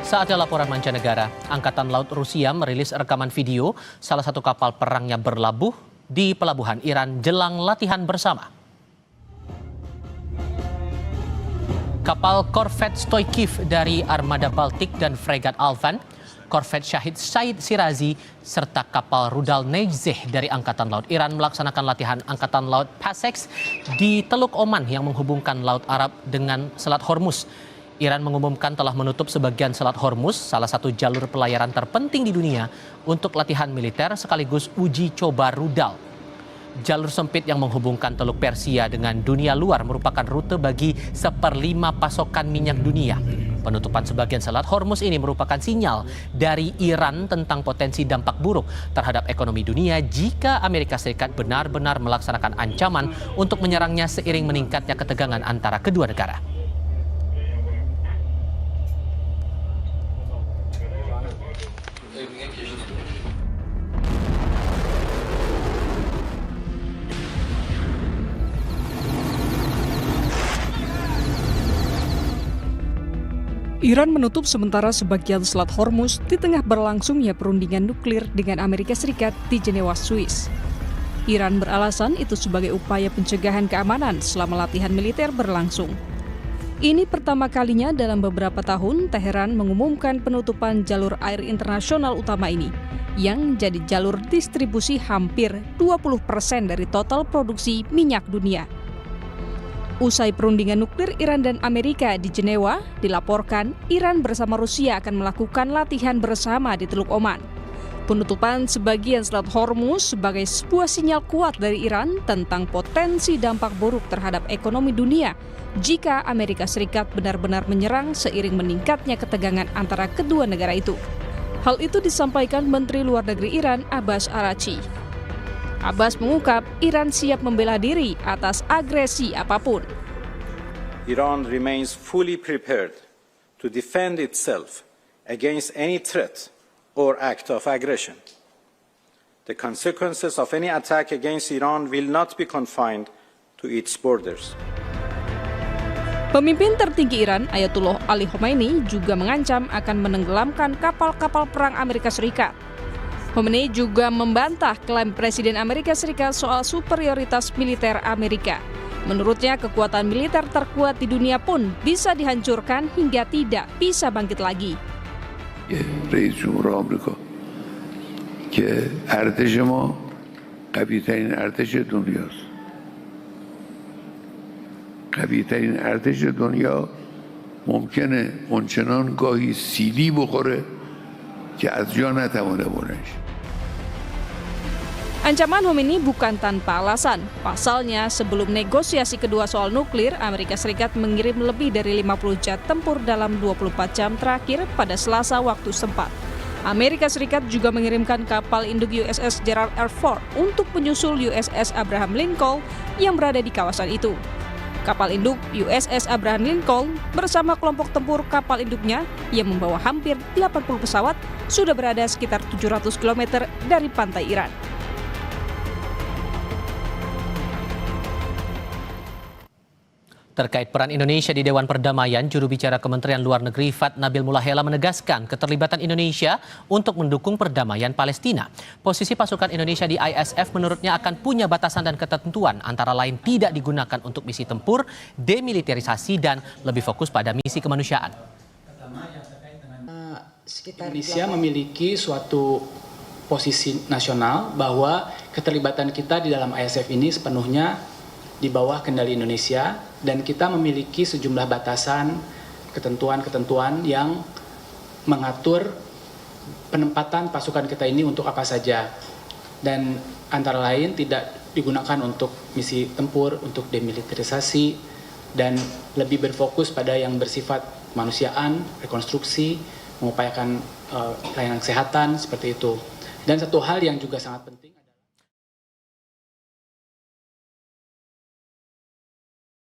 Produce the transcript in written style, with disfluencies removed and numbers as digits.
Saatnya laporan mancanegara. Angkatan Laut Rusia merilis rekaman video salah satu kapal perangnya berlabuh di pelabuhan Iran jelang latihan bersama. Kapal korvet Stoichkov dari Armada Baltik dan fregat Alvan, korvet Shahid Said Shirazi, serta kapal rudal Neizeh dari Angkatan Laut Iran melaksanakan latihan Angkatan Laut PASEX di Teluk Oman yang menghubungkan Laut Arab dengan Selat Hormuz. Iran mengumumkan telah menutup sebagian Selat Hormuz, salah satu jalur pelayaran terpenting di dunia, untuk latihan militer sekaligus uji coba rudal. Jalur sempit yang menghubungkan Teluk Persia dengan dunia luar merupakan rute bagi 1/5 pasokan minyak dunia. Penutupan sebagian Selat Hormuz ini merupakan sinyal dari Iran tentang potensi dampak buruk terhadap ekonomi dunia jika Amerika Serikat benar-benar melaksanakan ancaman untuk menyerangnya seiring meningkatnya ketegangan antara kedua negara. Iran menutup sementara sebagian Selat Hormuz di tengah berlangsungnya perundingan nuklir dengan Amerika Serikat di Jenewa, Swiss. Iran beralasan itu sebagai upaya pencegahan keamanan selama latihan militer berlangsung. Ini pertama kalinya dalam beberapa tahun Teheran mengumumkan penutupan jalur air internasional utama ini, yang jadi jalur distribusi hampir 20% dari total produksi minyak dunia. Usai perundingan nuklir Iran dan Amerika di Jenewa, dilaporkan Iran bersama Rusia akan melakukan latihan bersama di Teluk Oman. Penutupan sebagian Selat Hormuz sebagai sebuah sinyal kuat dari Iran tentang potensi dampak buruk terhadap ekonomi dunia jika Amerika Serikat benar-benar menyerang seiring meningkatnya ketegangan antara kedua negara itu. Hal itu disampaikan Menteri Luar Negeri Iran Abbas Araghchi. Abbas mengungkap Iran siap membela diri atas agresi apapun. Iran remains fully prepared to defend itself against any threat or act of aggression. The consequences of any attack against Iran will not be confined to its borders. Pemimpin tertinggi Iran, Ayatollah Ali Khamenei, juga mengancam akan menenggelamkan kapal-kapal perang Amerika Serikat. Khamenei juga membantah klaim Presiden Amerika Serikat soal superioritas militer Amerika. Menurutnya, kekuatan militer terkuat di dunia pun bisa dihancurkan hingga tidak bisa bangkit lagi. رئیس جمهور آمریکا که ارتش ما قوی‌ترین ارتش دنیاست. قوی‌ترین ارتش دنیا ممکنه اونچنان گاهی سیلی بخوره که از جا نتوانه بلند. Ancaman Khamenei bukan tanpa alasan. Pasalnya, sebelum negosiasi kedua soal nuklir, Amerika Serikat mengirim lebih dari 50 jet tempur dalam 24 jam terakhir pada Selasa waktu setempat. Amerika Serikat juga mengirimkan kapal induk USS Gerald R. Ford untuk menyusul USS Abraham Lincoln yang berada di kawasan itu. Kapal induk USS Abraham Lincoln bersama kelompok tempur kapal induknya yang membawa hampir 80 pesawat sudah berada sekitar 700 km dari pantai Iran. Terkait peran Indonesia di Dewan Perdamaian, juru bicara Kementerian Luar Negeri Fad Nabil Mulahela menegaskan keterlibatan Indonesia untuk mendukung perdamaian Palestina. Posisi pasukan Indonesia di ISF menurutnya akan punya batasan dan ketentuan, antara lain tidak digunakan untuk misi tempur, demilitarisasi, dan lebih fokus pada misi kemanusiaan. Indonesia memiliki suatu posisi nasional bahwa keterlibatan kita di dalam ISF ini sepenuhnya di bawah kendali Indonesia, dan kita memiliki sejumlah batasan, ketentuan-ketentuan yang mengatur penempatan pasukan kita ini untuk apa saja. Dan antara lain tidak digunakan untuk misi tempur, untuk demilitarisasi, dan lebih berfokus pada yang bersifat kemanusiaan, rekonstruksi, mengupayakan pelayanan kesehatan, seperti itu. Dan satu hal yang juga sangat penting